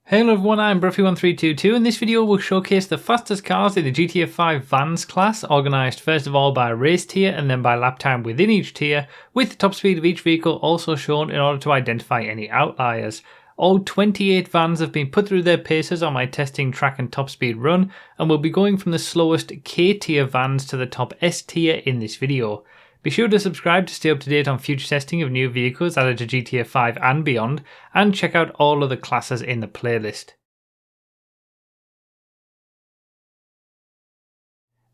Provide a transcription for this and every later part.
Hello everyone, I'm Bruffy1322 and this video will showcase the fastest cars in the GTA 5 Vans class, organised first of all by race tier and then by lap time within each tier, with the top speed of each vehicle also shown in order to identify any outliers. All 28 vans have been put through their paces on my testing track and top speed run, and we'll be going from the slowest K tier vans to the top S tier in this video. Be sure to subscribe to stay up to date on future testing of new vehicles added to GTA 5 and beyond, and check out all of the classes in the playlist.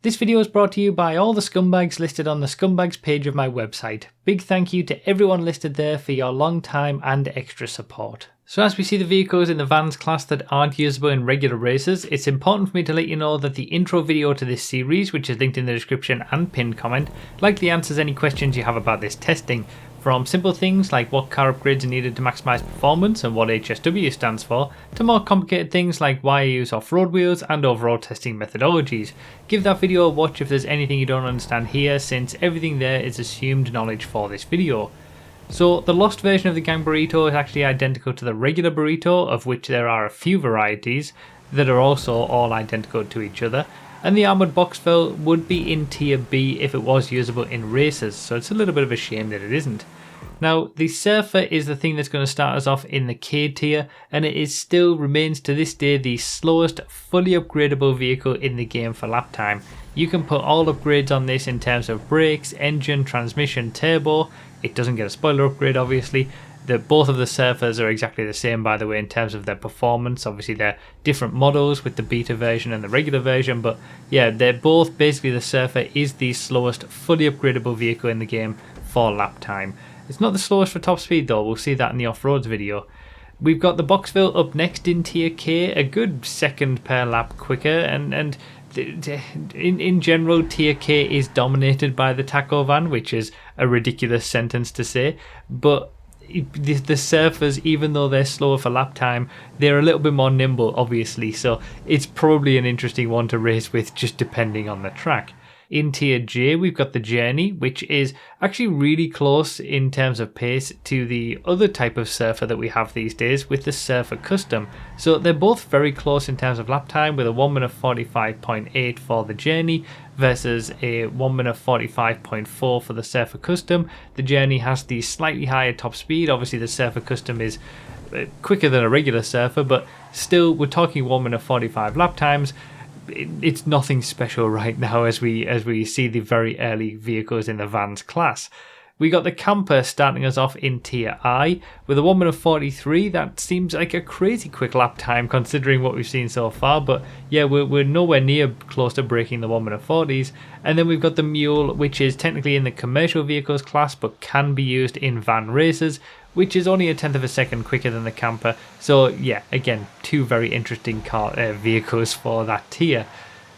This video is brought to you by all the scumbags listed on the scumbags page of my website. Big thank you to everyone listed there for your long time and extra support. So as we see the vehicles in the Vans class that aren't usable in regular races, it's important for me to let you know that the intro video to this series, which is linked in the description and pinned comment, likely answers any questions you have about this testing. From simple things like what car upgrades are needed to maximise performance and what HSW stands for, to more complicated things like why I use off-road wheels and overall testing methodologies. Give that video a watch if there's anything you don't understand here, since everything there is assumed knowledge for this video. So the lost version of the gang burrito is actually identical to the regular burrito, of which there are a few varieties that are also all identical to each other. And the armoured box fill would be in tier B if it was usable in races, so it's a little bit of a shame that it isn't. Now, the Surfer is the thing that's going to start us off in the K tier, and it still remains to this day the slowest fully upgradable vehicle in the game for lap time. You can put all upgrades on this in terms of brakes, engine, transmission, turbo. It doesn't get a spoiler upgrade obviously. Both of the Surfers are exactly the same, by the way, in terms of their performance. Obviously they're different models with the beta version and the regular version, but yeah, they're both basically the Surfer is the slowest fully upgradable vehicle in the game for lap time. It's not the slowest for top speed though, we'll see that in the off-roads video. We've got the Boxville up next in tier K, a good second per lap quicker, and in general tier K is dominated by the taco van, which is a ridiculous sentence to say, but the Surfers, even though they're slower for lap time, they're a little bit more nimble obviously, so it's probably an interesting one to race with just depending on the track. In tier J we've got the Journey, which is actually really close in terms of pace to the other type of Surfer that we have these days with the Surfer Custom. So they're both very close in terms of lap time, with a 1 minute 45.8 for the Journey versus a 1 minute 45.4 for the Surfer Custom. The Journey has the slightly higher top speed. Obviously the Surfer Custom is quicker than a regular Surfer, but still we're talking 1 minute 45 lap times. It's nothing special right now as we see the very early vehicles in the Vans class. We got the Camper starting us off in tier I with a 1 minute 43. That seems like a crazy quick lap time considering what we've seen so far, but yeah, we're nowhere near close to breaking the 1 minute 40s. And then we've got the Mule, which is technically in the commercial vehicles class but can be used in van races, which is only a tenth of a second quicker than the Camper. So yeah, again, two very interesting vehicles for that tier.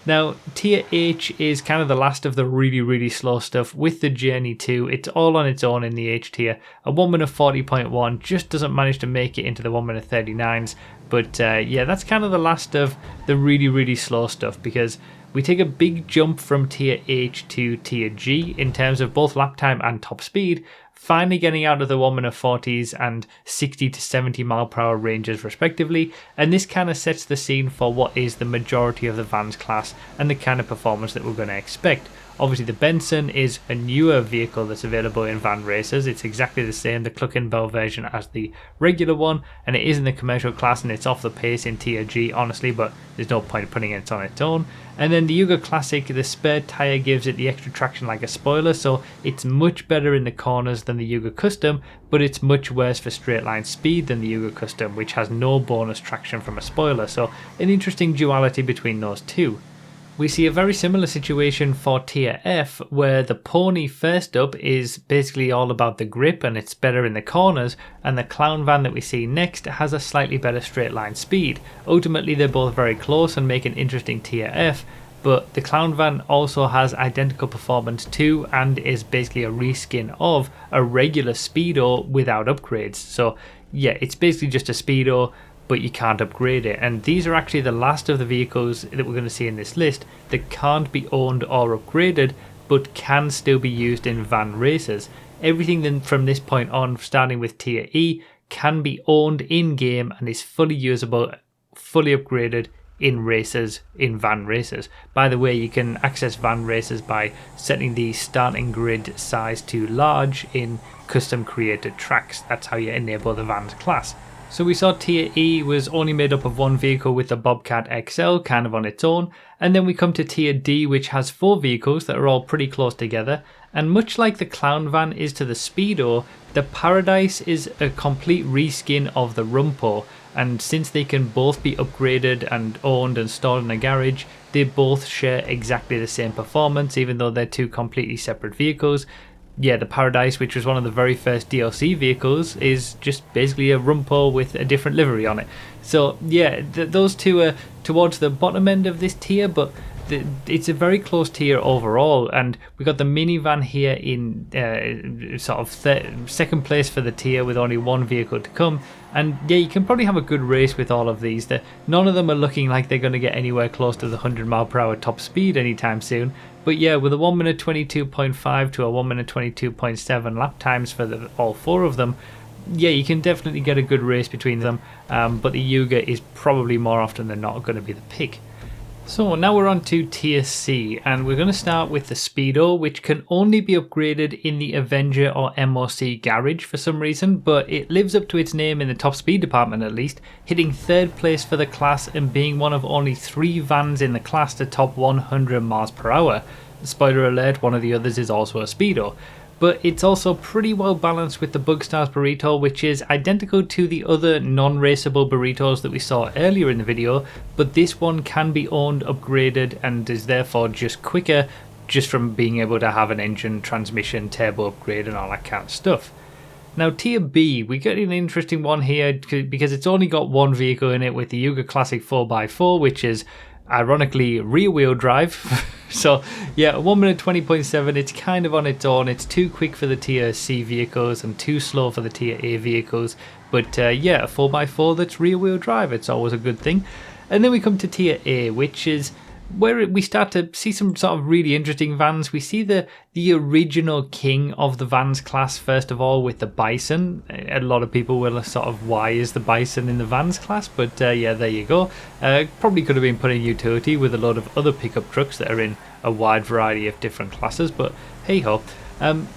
Now, tier H is kind of the last of the really slow stuff with the Journey 2. It's all on its own in the H tier. A 1 minute 40.1 just doesn't manage to make it into the 1 minute 39s. But yeah, that's kind of the last of the really slow stuff, because we take a big jump from tier H to tier G in terms of both lap time and top speed, finally getting out of the 1 minute 40s and 60 to 70 mile per hour ranges respectively, and this kind of sets the scene for what is the majority of the Vans class and the kind of performance that we're going to expect. Obviously the Benson is a newer vehicle that's available in van races. It's exactly the same, the Cluckenbell version, as the regular one, and it is in the commercial class and it's off the pace in tier G honestly, but there's no point putting it on its own. And then the Yuga Classic, the spare tyre gives it the extra traction like a spoiler, so it's much better in the corners than the Yuga Custom, but it's much worse for straight line speed than the Yuga Custom, which has no bonus traction from a spoiler, so an interesting duality between those two. We see a very similar situation for tier F, where the Pony first up is basically all about the grip and it's better in the corners, and the Clown Van that we see next has a slightly better straight line speed. Ultimately they're both very close and make an interesting tier F, but the Clown Van also has identical performance too and is basically a reskin of a regular Speedo without upgrades. So yeah, it's basically just a Speedo, but you can't upgrade it, and these are actually the last of the vehicles that we're going to see in this list that can't be owned or upgraded but can still be used in van races. Everything then from this point on, starting with tier E, can be owned in-game and is fully usable, fully upgraded in races, in van races. By the way, you can access van races by setting the starting grid size to large in custom created tracks. That's how you enable the vans class. So we saw Tier E was only made up of one vehicle with the Bobcat XL, kind of on its own, and then we come to Tier D, which has 4 vehicles that are all pretty close together, and much like the Clown Van is to the Speedo, the Paradise is a complete reskin of the Rumpo, and since they can both be upgraded and owned and stored in a garage, they both share exactly the same performance, even though they're 2 completely separate vehicles. Yeah, the Paradise, which was one of the very first DLC vehicles, is just basically a Rumpo with a different livery on it. So yeah, those 2 are towards the bottom end of this tier, but it's a very close tier overall, and we got the minivan here in sort of second place for the tier with only 1 vehicle to come. And yeah, you can probably have a good race with all of these. None of them are looking like they're going to get anywhere close to the 100mph top speed anytime soon. But yeah, with a 1 minute 22.5 to a 1 minute 22.7 lap times for all 4 of them, yeah, you can definitely get a good race between them. But the Yuga is probably more often than not going to be the pick. So now we're on to Tier C, and we're going to start with the Speedo, which can only be upgraded in the Avenger or MOC garage for some reason, but it lives up to its name in the top speed department at least, hitting 3rd place for the class and being one of only 3 vans in the class to top 100 mph. Spoiler alert, one of the others is also a Speedo. But it's also pretty well balanced with the Bugstars burrito, which is identical to the other non-raceable burritos that we saw earlier in the video, but this one can be owned, upgraded, and is therefore just quicker, just from being able to have an engine, transmission, turbo upgrade and all that kind of stuff. Now Tier B, we get an interesting one here because it's only got 1 vehicle in it with the Yuga Classic 4x4, which is ironically rear wheel drive. So yeah, 1 minute 20.7, it's kind of on its own. It's too quick for the Tier C vehicles and too slow for the Tier A vehicles, but yeah, a 4x4 that's rear wheel drive, it's always a good thing. And then we come to Tier A, which is where we start to see some sort of really interesting vans. We see the original king of the vans class first of all with the Bison. A lot of people will sort of, why is the Bison in the vans class? But yeah, there you go. Probably could have been put in utility with a lot of other pickup trucks that are in a wide variety of different classes, but hey ho.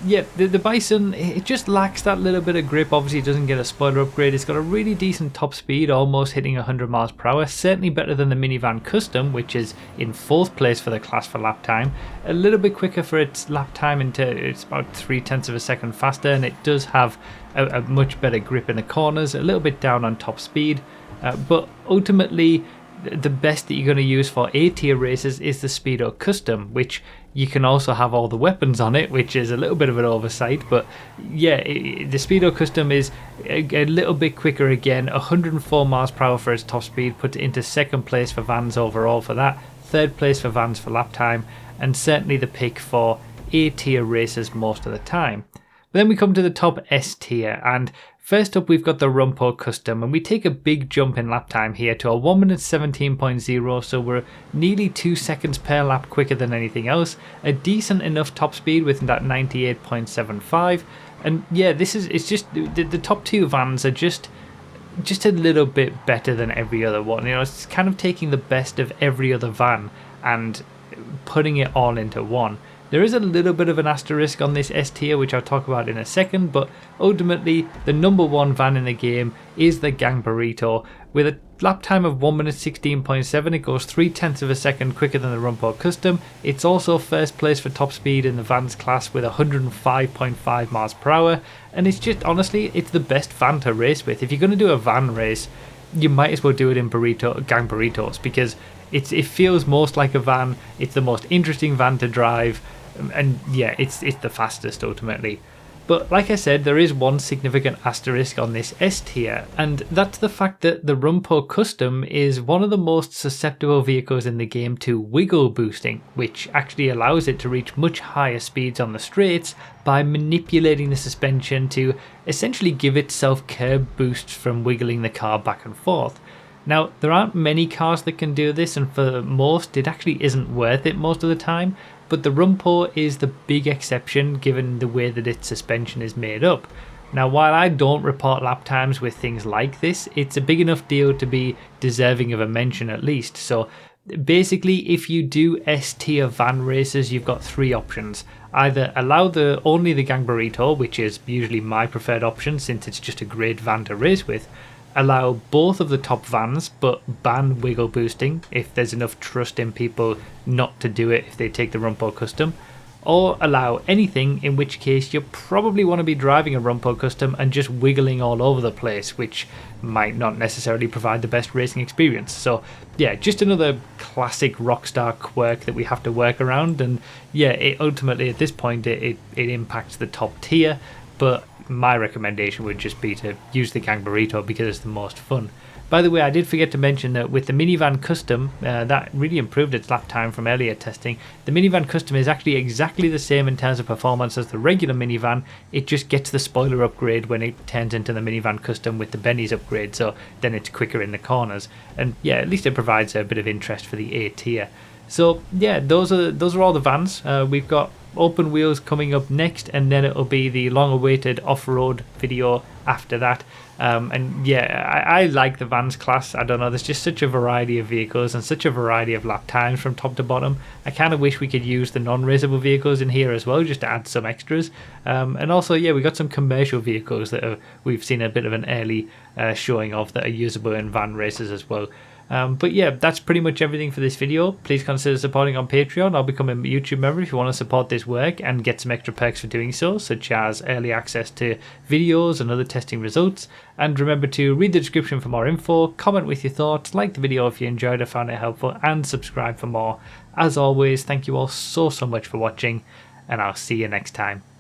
Yeah, the Bison, it just lacks that little bit of grip. Obviously it doesn't get a spoiler upgrade. It's got a really decent top speed, almost hitting 100 mph, certainly better than the Minivan Custom, which is in 4th place for the class for lap time. A little bit quicker for its lap time, it's about 0.3 of a second faster, and it does have a much better grip in the corners, a little bit down on top speed, but ultimately the best that you're going to use for A tier races is the Speedo Custom, which you can also have all the weapons on it, which is a little bit of an oversight. But yeah, the Speedo Custom is a little bit quicker again, 104 mph for its top speed, puts it into 2nd place for vans overall for that, 3rd place for vans for lap time, and certainly the pick for A tier races most of the time. But then we come to the top S tier, and first up we've got the Rumpo Custom, and we take a big jump in lap time here to a 1 minute 17.0, so we're nearly 2 seconds per lap quicker than anything else, a decent enough top speed with that 98.75, and yeah, it's just, the top 2 vans are just a little bit better than every other one. You know, it's kind of taking the best of every other van and putting it all into one. There is a little bit of an asterisk on this S tier, which I'll talk about in a second, but ultimately the number 1 van in the game is the Gang Burrito. With a lap time of 1 minute 16.7, it goes 0.3 of a second quicker than the Rumpo Custom. It's also 1st place for top speed in the vans class with 105.5 mph, and it's just, honestly, it's the best van to race with. If you're going to do a van race, you might as well do it in Gang Burritos, because it feels most like a van, it's the most interesting van to drive, and yeah, it's the fastest ultimately. But like I said, there is one significant asterisk on this S tier, and that's the fact that the Rumpo Custom is one of the most susceptible vehicles in the game to wiggle boosting, which actually allows it to reach much higher speeds on the straights by manipulating the suspension to essentially give itself curb boosts from wiggling the car back and forth. Now, there aren't many cars that can do this, and for most, it actually isn't worth it most of the time, but the Rumpo is the big exception given the way that its suspension is made up. Now, while I don't report lap times with things like this, it's a big enough deal to be deserving of a mention at least. So basically, if you do S-tier van races, you've got three options. Either allow only the gang burrito, which is usually my preferred option since it's just a great van to race with. Allow both of the top vans, but ban wiggle boosting if there's enough trust in people not to do it if they take the Rumpo Custom. Or allow anything, in which case you probably want to be driving a Rumpo Custom and just wiggling all over the place, which might not necessarily provide the best racing experience. So yeah, just another classic Rockstar quirk that we have to work around, and yeah, it ultimately at this point it impacts the top tier, but my recommendation would just be to use the gang burrito because it's the most fun. By the way, I did forget to mention that with the minivan custom, that really improved its lap time from earlier testing. The minivan custom is actually exactly the same in terms of performance as the regular minivan. It just gets the spoiler upgrade when it turns into the minivan custom with the Benny's upgrade, so then it's quicker in the corners. And yeah, at least it provides a bit of interest for the A tier. So yeah, those are all the vans. We've got open wheels coming up next, and then it'll be the long-awaited off-road video after that. And yeah, I like the vans class. I don't know, there's just such a variety of vehicles and such a variety of lap times from top to bottom. I kind of wish we could use the non-raceable vehicles in here as well, just to add some extras. And also, yeah, we got some commercial vehicles that we've seen a bit of an early showing of that are usable in van races as well. But yeah, that's pretty much everything for this video. Please consider supporting on Patreon. I'll become a YouTube member if you want to support this work and get some extra perks for doing so, such as early access to videos and other testing results. And remember to read the description for more info, comment with your thoughts, like the video if you enjoyed or found it helpful, and subscribe for more. As always, thank you all so much for watching, and I'll see you next time.